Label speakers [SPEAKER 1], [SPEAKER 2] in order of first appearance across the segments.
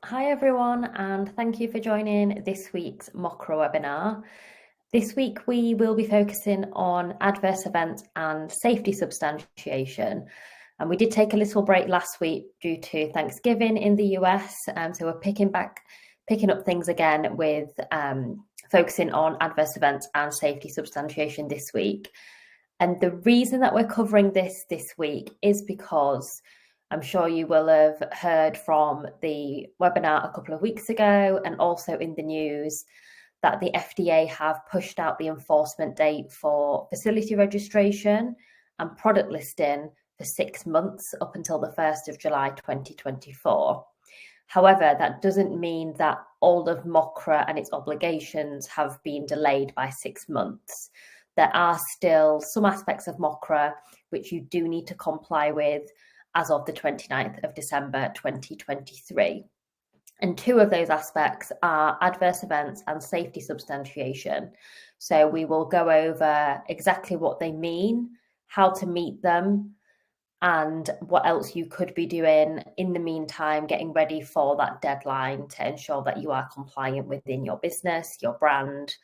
[SPEAKER 1] Hi everyone, and thank you for joining this week's MoCRA webinar. This week we will be focusing on adverse events and safety substantiation. And we did take a little break last week due to Thanksgiving in the US, so we're picking up things again with focusing on adverse events and safety substantiation this week. And the reason that we're covering this week is because I'm sure you will have heard from the webinar a couple of weeks ago and also in the news that the FDA have pushed out the enforcement date for facility registration and product listing for 6 months up until the 1st of July 2024. However, that doesn't mean that all of MoCRA and its obligations have been delayed by 6 months. There are still some aspects of MoCRA which you do need to comply with as of the 29th of December 2023. And two of those aspects are adverse events and safety substantiation. So we will go over exactly what they mean, how to meet them, and what else you could be doing in the meantime, getting ready for that deadline to ensure that you are compliant within your business, your brand,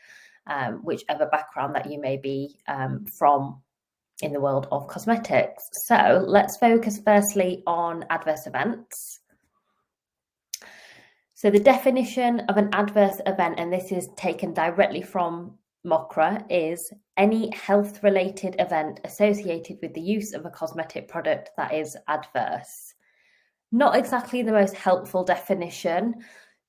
[SPEAKER 1] whichever background that you may be from in the world of cosmetics. So let's focus firstly on adverse events. So the definition of an adverse event, and this is taken directly from MoCRA, is any health-related event associated with the use of a cosmetic product that is adverse. Not exactly the most helpful definition,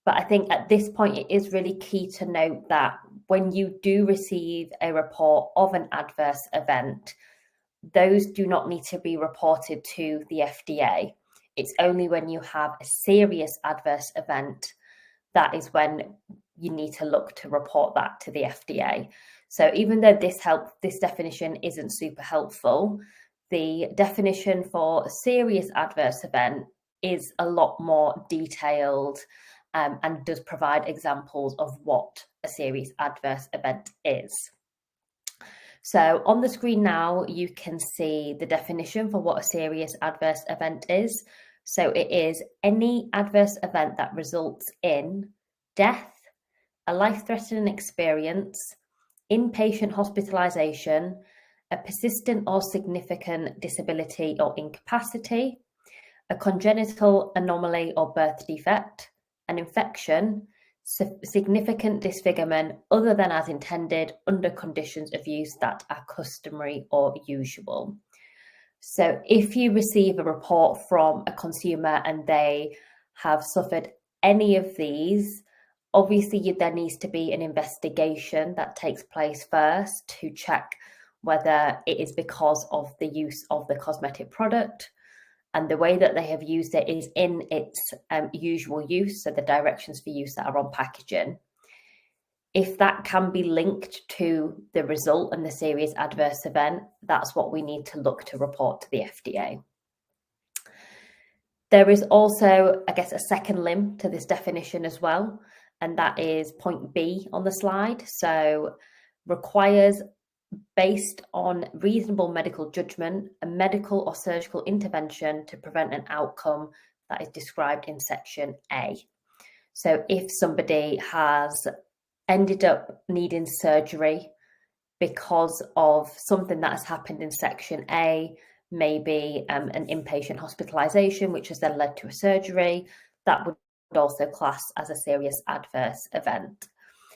[SPEAKER 1] but I think at this point it is really key to note that when you do receive a report of an adverse event, those do not need to be reported to the FDA. It's only when you have a serious adverse event that is when you need to look to report that to the FDA. So even though this definition isn't super helpful, the definition for a serious adverse event is a lot more detailed and does provide examples of what a serious adverse event is. So on the screen now, you can see the definition for what a serious adverse event is. So it is any adverse event that results in death, a life-threatening experience, inpatient hospitalization, a persistent or significant disability or incapacity, a congenital anomaly or birth defect, an infection, significant disfigurement other than as intended under conditions of use that are customary or usual. So if you receive a report from a consumer and they have suffered any of these, obviously there needs to be an investigation that takes place first to check whether it is because of the use of the cosmetic product. And the way that they have used it is in its usual use, so the directions for use that are on packaging. If that can be linked to the result and the serious adverse event, that's what we need to look to report to the FDA. There is also, I guess, a second limb to this definition as well, and that is point B on the slide. So requires, based on reasonable medical judgment, a medical or surgical intervention to prevent an outcome that is described in section A. So if somebody has ended up needing surgery because of something that has happened in section A, maybe an inpatient hospitalization, which has then led to a surgery, that would also class as a serious adverse event.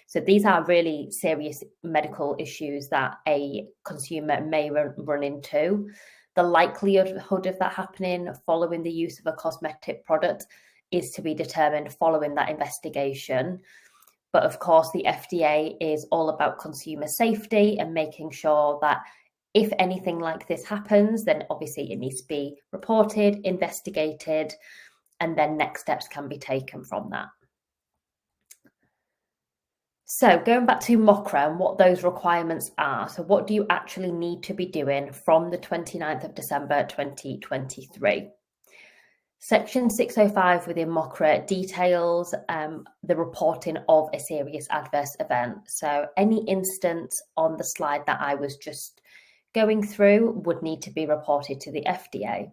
[SPEAKER 1] So these are really serious medical issues that a consumer may run into. The likelihood of that happening following the use of a cosmetic product is to be determined following that investigation. But of course, the FDA is all about consumer safety and making sure that if anything like this happens, then obviously it needs to be reported, investigated, and then next steps can be taken from that. So going back to MoCRA and what those requirements are. So what do you actually need to be doing from the 29th of December 2023? Section 605 within MoCRA details the reporting of a serious adverse event. So any instance on the slide that I was just going through would need to be reported to the FDA.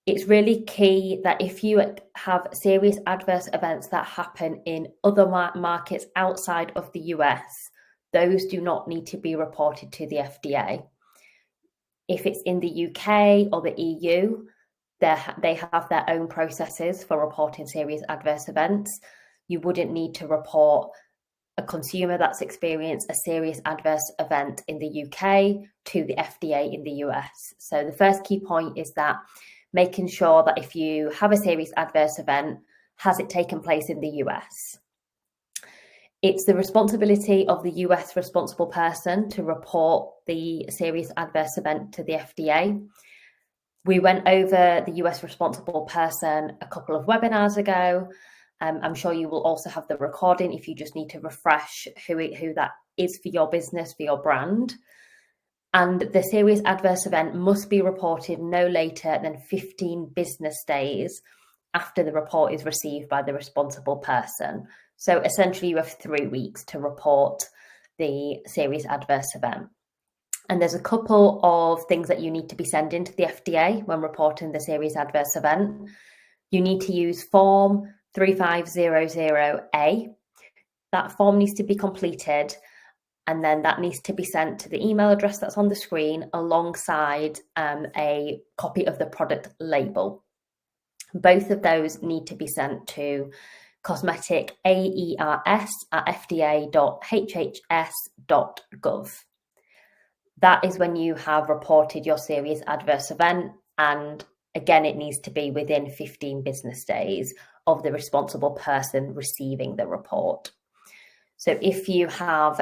[SPEAKER 1] It's really key that if you have serious adverse events that happen in other markets outside of the US, those do not need to be reported to the FDA. If it's in the UK or the EU, they have their own processes for reporting serious adverse events. You wouldn't need to report a consumer that's experienced a serious adverse event in the UK to the FDA in the US. So the first key point is that making sure that if you have a serious adverse event, has it taken place in the US? It's the responsibility of the US responsible person to report the serious adverse event to the FDA. We went over the US responsible person a couple of webinars ago. I'm sure you will also have the recording if you just need to refresh who that is for your business, for your brand. And the serious adverse event must be reported no later than 15 business days after the report is received by the responsible person. So essentially, you have 3 weeks to report the serious adverse event. And there's a couple of things that you need to be sending to the FDA when reporting the serious adverse event. You need to use Form 3500A. That form needs to be completed, and then that needs to be sent to the email address that's on the screen alongside a copy of the product label. Both of those need to be sent to cosmetikaers@fda.hhs.gov. That is when you have reported your serious adverse event, and again, it needs to be within 15 business days of the responsible person receiving the report. So if you have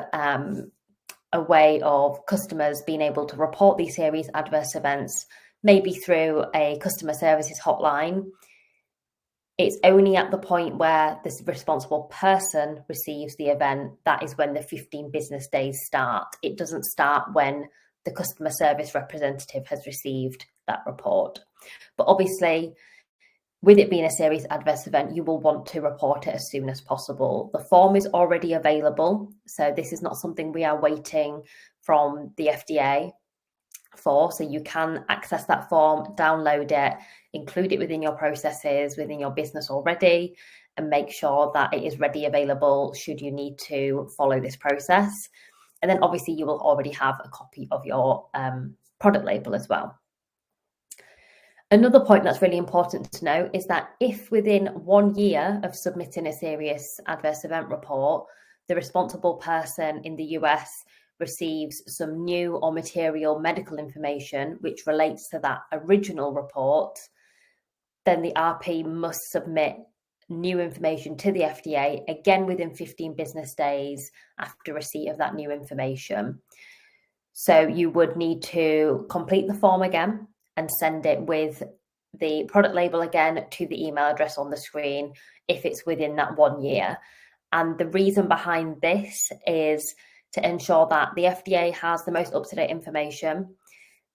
[SPEAKER 1] a way of customers being able to report these serious adverse events, maybe through a customer services hotline, it's only at the point where this responsible person receives the event that is when the 15 business days start. It doesn't start when the customer service representative has received that report. But obviously, with it being a serious adverse event, you will want to report it as soon as possible. The form is already available, so this is not something we are waiting from the FDA for. So you can access that form, download it, include it within your processes, within your business already, and make sure that it is ready available should you need to follow this process. And then obviously you will already have a copy of your product label as well. Another point that's really important to know is that if within 1 year of submitting a serious adverse event report, the responsible person in the US receives some new or material medical information which relates to that original report, then the RP must submit new information to the FDA, again within 15 business days after receipt of that new information. So you would need to complete the form again and send it with the product label again to the email address on the screen if it's within that 1 year. And the reason behind this is to ensure that the FDA has the most up-to-date information.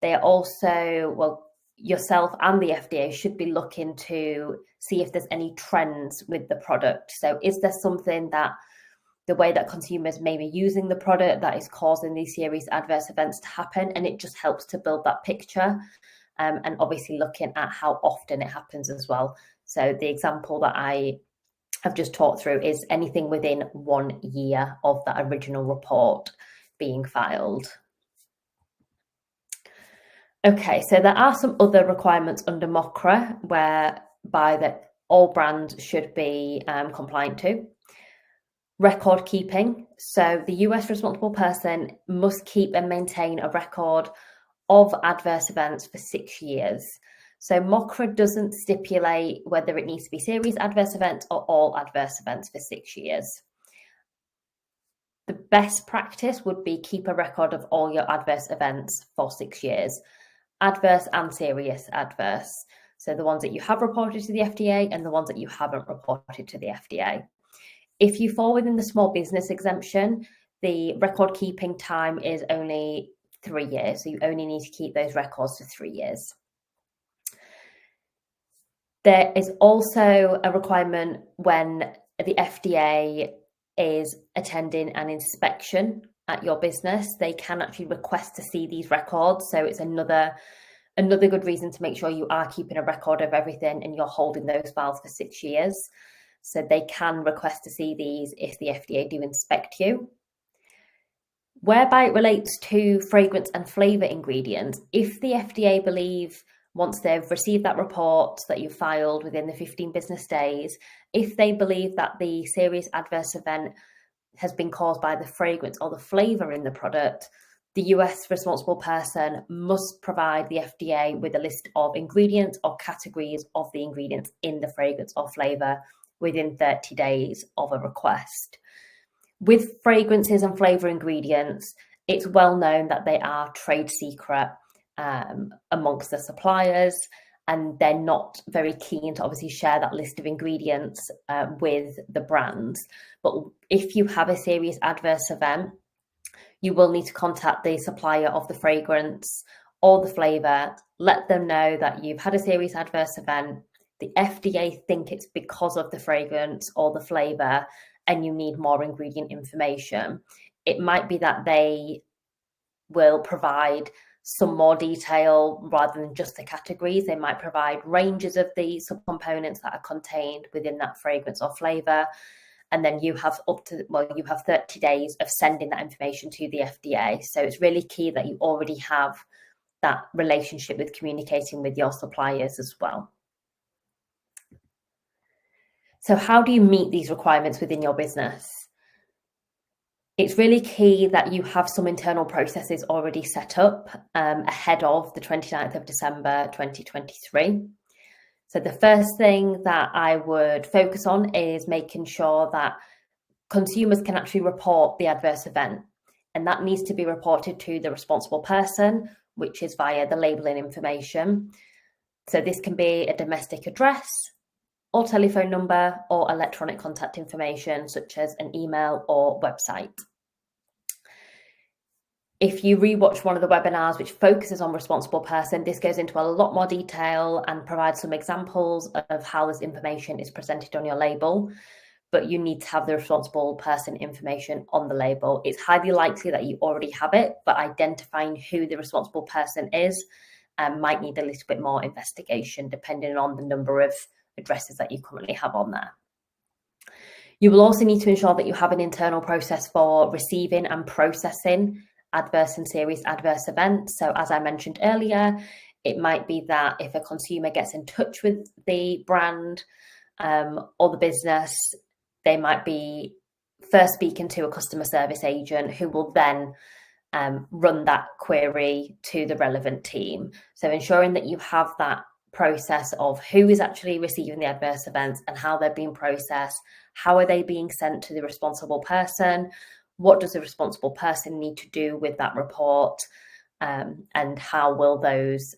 [SPEAKER 1] They are also, well, yourself and the FDA should be looking to see if there's any trends with the product. So is there something that the way that consumers may be using the product that is causing these serious adverse events to happen? And it just helps to build that picture. And obviously looking at how often it happens as well. So the example that I have just talked through is anything within 1 year of that original report being filed. Okay, so there are some other requirements under MoCRA whereby that all brands should be compliant to. Record keeping. So the US responsible person must keep and maintain a record of adverse events for 6 years. So MoCRA doesn't stipulate whether it needs to be serious adverse events or all adverse events for 6 years. The best practice would be keep a record of all your adverse events for 6 years, adverse and serious adverse. So the ones that you have reported to the FDA and the ones that you haven't reported to the FDA. If you fall within the small business exemption, the record keeping time is only 3 years. So you only need to keep those records for 3 years. There is also a requirement when the FDA is attending an inspection at your business, they can actually request to see these records. So it's another Another good reason to make sure you are keeping a record of everything and you're holding those files for 6 years. So they can request to see these if the FDA do inspect you. Whereby it relates to fragrance and flavour ingredients, if the FDA believe, once they've received that report that you filed within the 15 business days, if they believe that the serious adverse event has been caused by the fragrance or the flavour in the product, the US responsible person must provide the FDA with a list of ingredients or categories of the ingredients in the fragrance or flavour within 30 days of a request. With fragrances and flavour ingredients, it's well known that they are trade secret amongst the suppliers, and they're not very keen to obviously share that list of ingredients with the brands. But if you have a serious adverse event, you will need to contact the supplier of the fragrance or the flavour, let them know that you've had a serious adverse event, the FDA think it's because of the fragrance or the flavour, and you need more ingredient information. It might be that they will provide some more detail rather than just the categories. They might provide ranges of the subcomponents that are contained within that fragrance or flavour. And then you have 30 days of sending that information to the FDA. So it's really key that you already have that relationship with communicating with your suppliers as well. So how do you meet these requirements within your business? It's really key that you have some internal processes already set up ahead of the 29th of December 2023. So the first thing that I would focus on is making sure that consumers can actually report the adverse event, and that needs to be reported to the responsible person, which is via the labelling information. So this can be a domestic address or telephone number or electronic contact information such as an email or website. If you rewatch one of the webinars which focuses on responsible person, this goes into a lot more detail and provides some examples of how this information is presented on your label, but you need to have the responsible person information on the label. It's highly likely that you already have it, but identifying who the responsible person is might need a little bit more investigation depending on the number of addresses that you currently have on there. You will also need to ensure that you have an internal process for receiving and processing adverse and serious adverse events. So as I mentioned earlier, it might be that if a consumer gets in touch with the brand or the business, they might be first speaking to a customer service agent who will then run that query to the relevant team. So ensuring that you have that process of who is actually receiving the adverse events and how they're being processed, how are they being sent to the responsible person, what does the responsible person need to do with that report, and how will those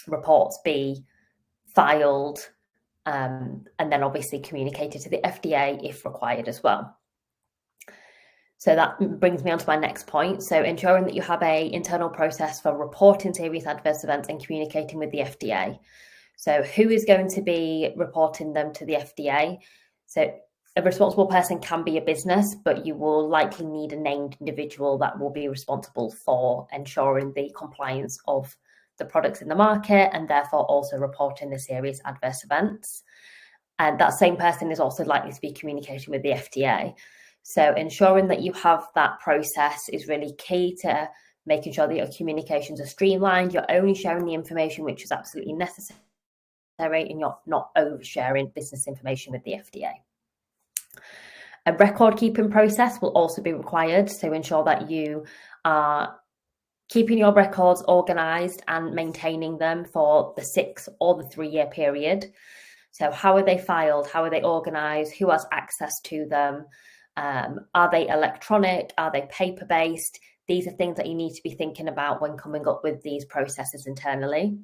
[SPEAKER 1] reports be filed and then obviously communicated to the FDA if required as well. So that brings me on to my next point. So ensuring that you have an internal process for reporting serious adverse events and communicating with the FDA. So who is going to be reporting them to the FDA? So a responsible person can be a business, but you will likely need a named individual that will be responsible for ensuring the compliance of the products in the market and therefore also reporting the serious adverse events. And that same person is also likely to be communicating with the FDA. So ensuring that you have that process is really key to making sure that your communications are streamlined. You're only sharing the information which is absolutely necessary and you're not oversharing business information with the FDA. A record keeping process will also be required to ensure that you are keeping your records organised and maintaining them for the 6 or the 3 year period. So how are they filed? How are they organised? Who has access to them? Are they electronic? Are they paper-based? These are things that you need to be thinking about when coming up with these processes internally.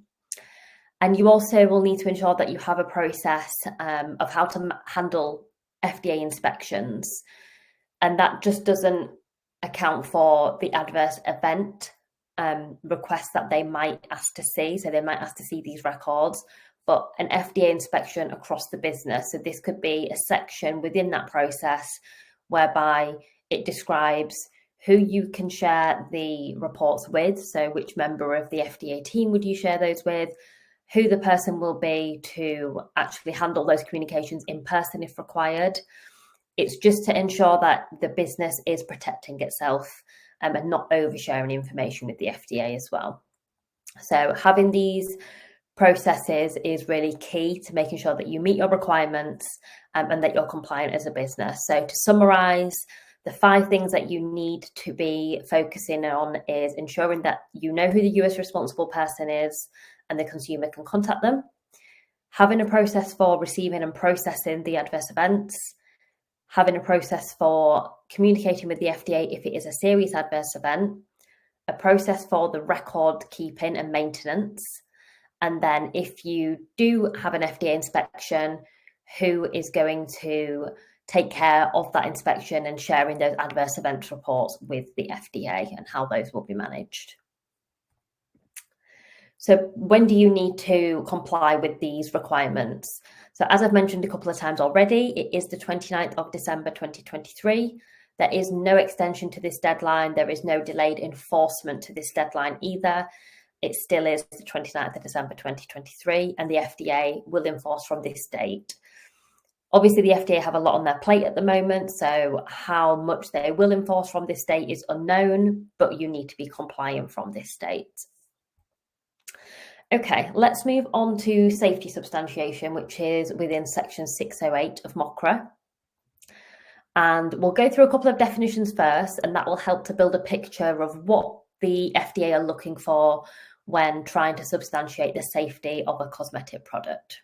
[SPEAKER 1] And you also will need to ensure that you have a process of how to handle FDA inspections. And that just doesn't account for the adverse event requests that they might ask to see. So they might ask to see these records, but an FDA inspection across the business. So this could be a section within that process whereby it describes who you can share the reports with, so which member of the FDA team would you share those with, who the person will be to actually handle those communications in person if required. It's just to ensure that the business is protecting itself and not oversharing information with the FDA as well. So having these processes is really key to making sure that you meet your requirements and that you're compliant as a business. So to summarize, the 5 things that you need to be focusing on is ensuring that you know who the US responsible person is and the consumer can contact them, having a process for receiving and processing the adverse events, having a process for communicating with the FDA if it is a serious adverse event, a process for the record keeping and maintenance, and then if you do have an FDA inspection, who is going to take care of that inspection and sharing those adverse events reports with the FDA and how those will be managed. So when do you need to comply with these requirements? So as I've mentioned a couple of times already, it is the 29th of December 2023. There is no extension to this deadline. There is no delayed enforcement to this deadline either. It still is the 29th of December 2023, and the FDA will enforce from this date. Obviously, the FDA have a lot on their plate at the moment, so how much they will enforce from this date is unknown, but you need to be compliant from this date. Okay, let's move on to safety substantiation, which is within section 608 of MoCRA. And we'll go through a couple of definitions first, and that will help to build a picture of what the FDA are looking for when trying to substantiate the safety of a cosmetic product.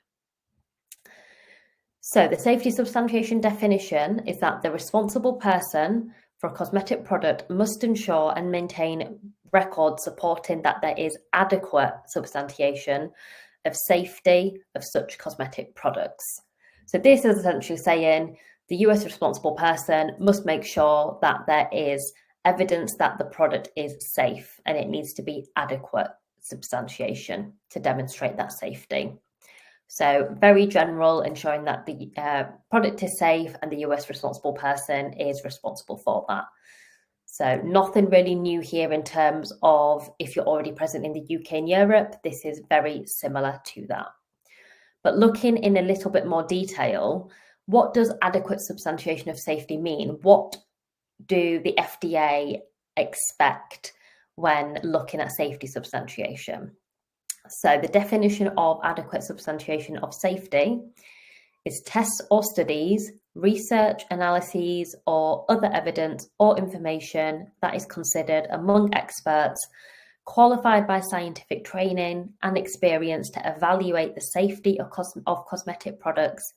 [SPEAKER 1] So the safety substantiation definition is that the responsible person for a cosmetic product must ensure and maintain records supporting that there is adequate substantiation of safety of such cosmetic products. So this is essentially saying the US responsible person must make sure that there is evidence that the product is safe, and it needs to be adequate substantiation to demonstrate that safety. So very general, ensuring that the product is safe and the US responsible person is responsible for that. So nothing really new here in terms of if you're already present in the UK and Europe, this is very similar to that. But looking in a little bit more detail, what does adequate substantiation of safety mean? What do the FDA expect when looking at safety substantiation? So the definition of adequate substantiation of safety is tests or studies, research, analyses, or other evidence or information that is considered among experts qualified by scientific training and experience to evaluate the safety of cosmetic products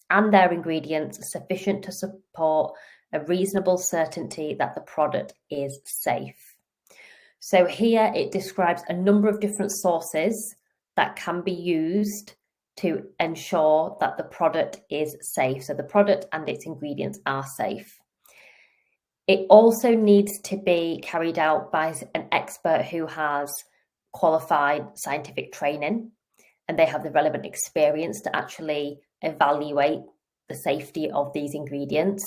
[SPEAKER 1] and their ingredients sufficient to support a reasonable certainty that the product is safe. So here it describes a number of different sources that can be used to ensure that the product is safe. So the product and its ingredients are safe. It also needs to be carried out by an expert who has qualified scientific training, and they have the relevant experience to actually evaluate the safety of these ingredients.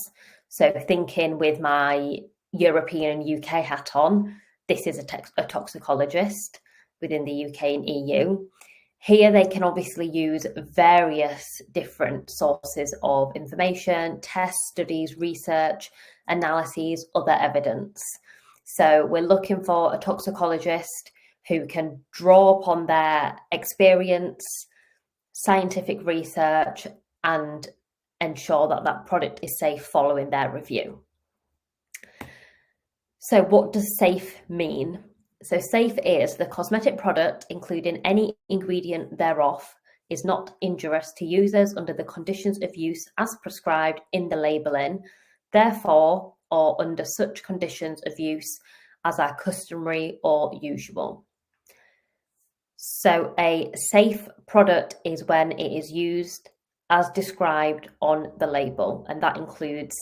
[SPEAKER 1] So thinking with my European and UK hat on, this is a toxicologist within the UK and EU. Here they can obviously use various different sources of information, tests, studies, research, analyses, other evidence. So we're looking for a toxicologist who can draw upon their experience, scientific research, and ensure that that product is safe following their review. So what does safe mean? So safe is the cosmetic product, including any ingredient thereof, is not injurious to users under the conditions of use as prescribed in the labelling, therefore, or under such conditions of use as are customary or usual. So a safe product is when it is used as described on the label, and that includes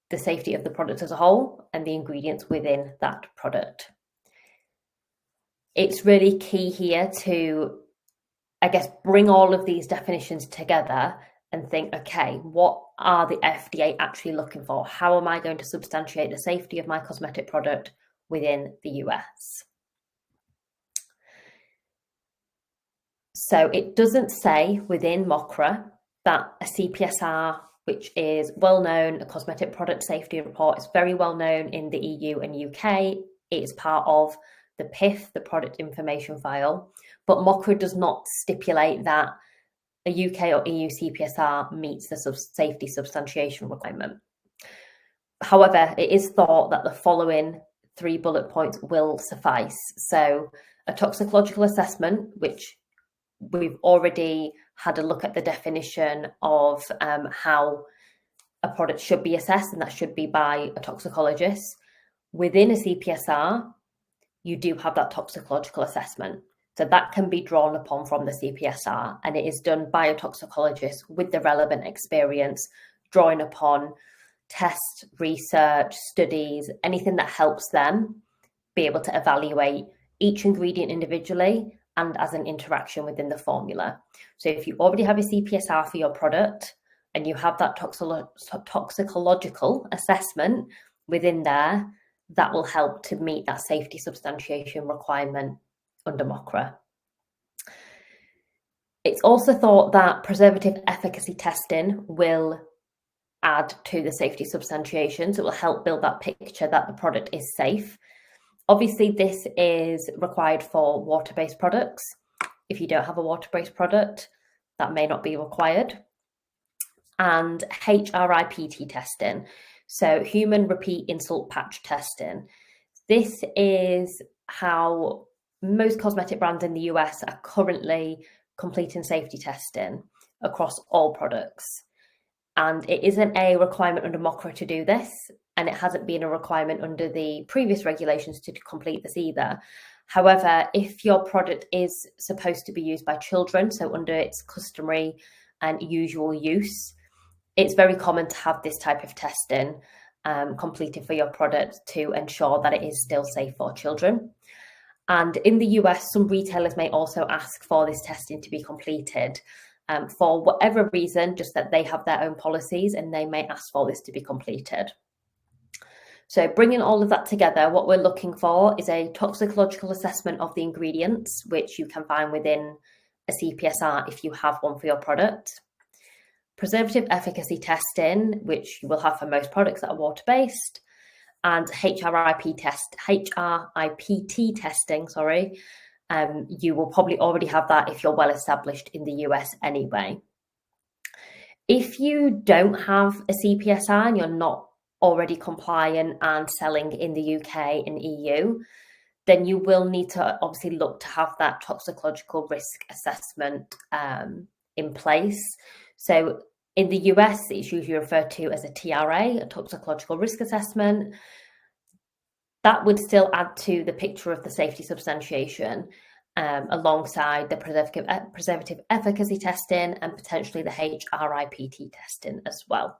[SPEAKER 1] the safety of the product as a whole and the ingredients within that product. It's really key here to, I guess, bring all of these definitions together and think, okay, what are the FDA actually looking for? How am I going to substantiate the safety of my cosmetic product within the US? So it doesn't say within MoCRA that a CPSR, which is well known, a cosmetic product safety report, is very well known in the EU and UK. It is part of the PIF, the product information file, but MoCRA does not stipulate that a UK or EU CPSR meets the safety substantiation requirement. However, it is thought that the following 3 bullet points will suffice. So a toxicological assessment, which we've already had a look at the definition of how a product should be assessed, and that should be by a toxicologist. Within a CPSR, you do have that toxicological assessment. So that can be drawn upon from the CPSR, and it is done by a toxicologist with the relevant experience, drawing upon tests, research, studies, anything that helps them be able to evaluate each ingredient individually and as an interaction within the formula. So if you already have a CPSR for your product and you have that toxicological assessment within there, that will help to meet that safety substantiation requirement under MoCRA. It's also thought that preservative efficacy testing will add to the safety substantiation, so it will help build that picture that the product is safe. Obviously, this is required for water-based products. If you don't have a water-based product, that may not be required. And HRIPT testing, so human repeat insult patch testing. This is how most cosmetic brands in the US are currently completing safety testing across all products. And it isn't a requirement under MoCRA to do this, and it hasn't been a requirement under the previous regulations to complete this either. However, if your product is supposed to be used by children, so under its customary and usual use, it's very common to have this type of testing completed for your product to ensure that it is still safe for children. And in the US, some retailers may also ask for this testing to be completed for whatever reason, just that they have their own policies and they may ask for this to be completed. So bringing all of that together, what we're looking for is a toxicological assessment of the ingredients, which you can find within a CPSR if you have one for your product. Preservative efficacy testing, which you will have for most products that are water-based, and HRIPT testing, you will probably already have that if you're well established in the US anyway. If you don't have a CPSR and you're not already compliant and selling in the UK and EU, then you will need to obviously look to have that toxicological risk assessment in place. So in the US, it's usually referred to as a TRA, a toxicological risk assessment. That would still add to the picture of the safety substantiation alongside the preservative efficacy testing and potentially the HRIPT testing as well.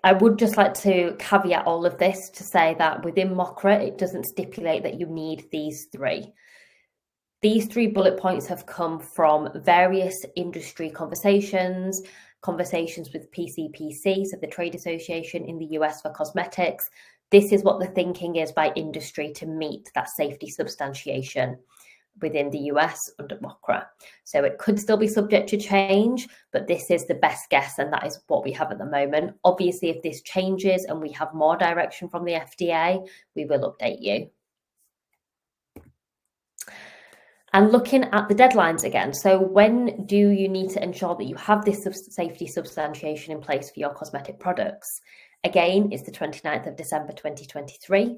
[SPEAKER 1] I would just like to caveat all of this to say that within MoCRA, it doesn't stipulate that you need these 3. These 3 bullet points have come from various industry conversations with PCPC, so the trade association in the US for cosmetics. This is what the thinking is by industry to meet that safety substantiation within the US under MoCRA. So it could still be subject to change, but this is the best guess, and that is what we have at the moment. Obviously, if this changes and we have more direction from the FDA, we will update you. And looking at the deadlines again, so when do you need to ensure that you have this safety substantiation in place for your cosmetic products? Again, it's the 29th of December 2023.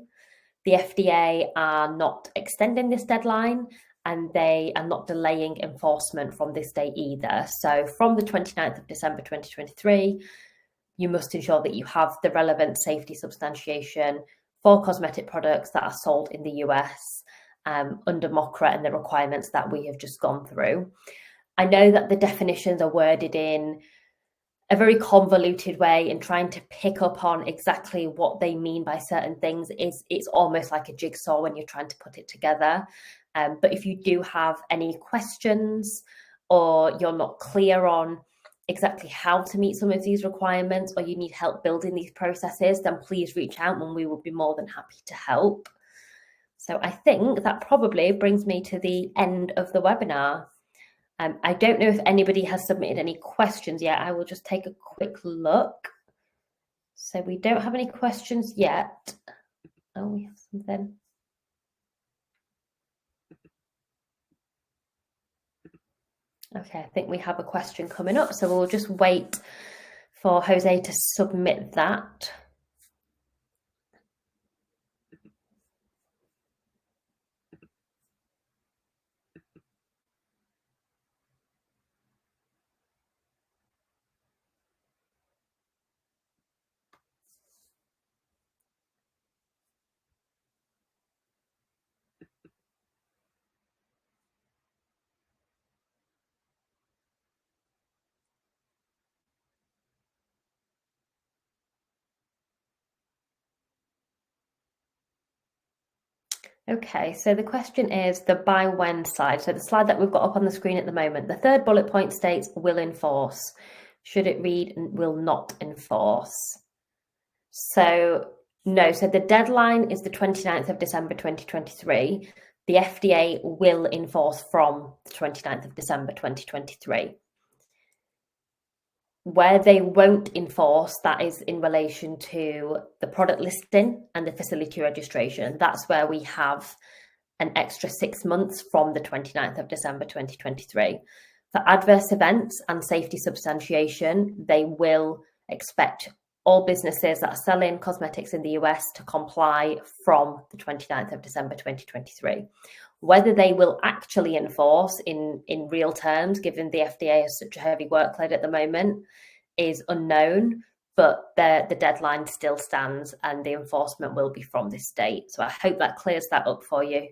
[SPEAKER 1] The FDA are not extending this deadline, and they are not delaying enforcement from this date either. So from the 29th of December 2023, you must ensure that you have the relevant safety substantiation for cosmetic products that are sold in the US under MoCRA and the requirements that we have just gone through. I know that the definitions are worded in a very convoluted way, and trying to pick up on exactly what they mean by certain things it's almost like a jigsaw when you're trying to put it together. But if you do have any questions or you're not clear on exactly how to meet some of these requirements, or you need help building these processes, then please reach out and we will be more than happy to help. So I think that probably brings me to the end of the webinar. I don't know if anybody has submitted any questions yet. I will just take a quick look. So we don't have any questions yet. Oh, we have something. Okay, I think we have a question coming up, so we'll just wait for Jose to submit that. Okay, so the question is the by when slide. So the slide that we've got up on the screen at the moment, the third bullet point states will enforce. Should it read will not enforce? So no, so the deadline is the 29th of December 2023. The FDA will enforce from the 29th of December 2023. Where they won't enforce, that is in relation to the product listing and the facility registration. That's where we have an extra 6 months from the 29th of December 2023. For adverse events and safety substantiation, they will expect all businesses that are selling cosmetics in the US to comply from the 29th of December 2023. Whether they will actually enforce in real terms, given the FDA has such a heavy workload at the moment, is unknown, but the deadline still stands and the enforcement will be from this date. So I hope that clears that up for you.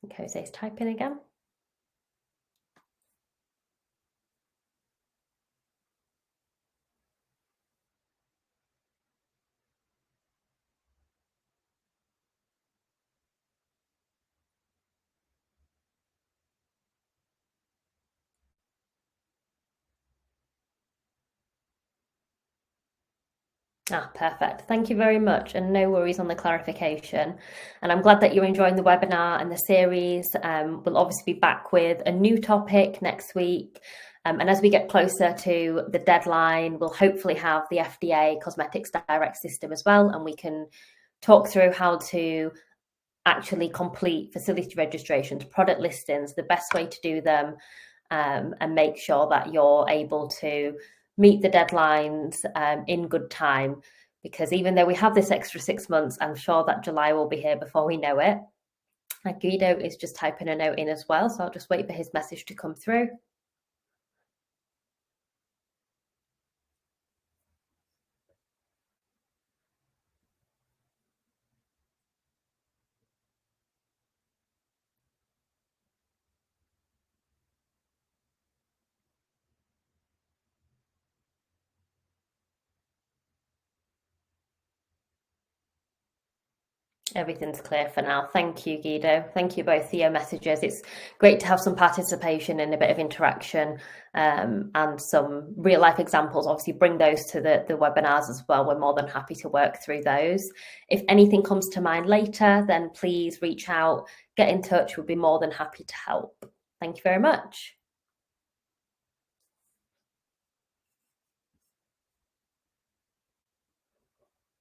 [SPEAKER 1] Okay, Jose's typing again. Perfect. Thank you very much, and no worries on the clarification. And I'm glad that you're enjoying the webinar and the series. We'll obviously be back with a new topic next week. And as we get closer to the deadline, we'll hopefully have the FDA Cosmetics Direct system as well, and we can talk through how to actually complete facility registrations, product listings, the best way to do them, and make sure that you're able to meet the deadlines in good time. Because even though we have this extra 6 months, I'm sure that July will be here before we know it. Guido is just typing a note in as well, so I'll just wait for his message to come through. Everything's clear for now. Thank you, Guido. Thank you both for your messages. It's great to have some participation and a bit of interaction, and some real life examples. Obviously, bring those to the webinars as well. We're more than happy to work through those. If anything comes to mind later, then please reach out, get in touch. We'll be more than happy to help. Thank you very much.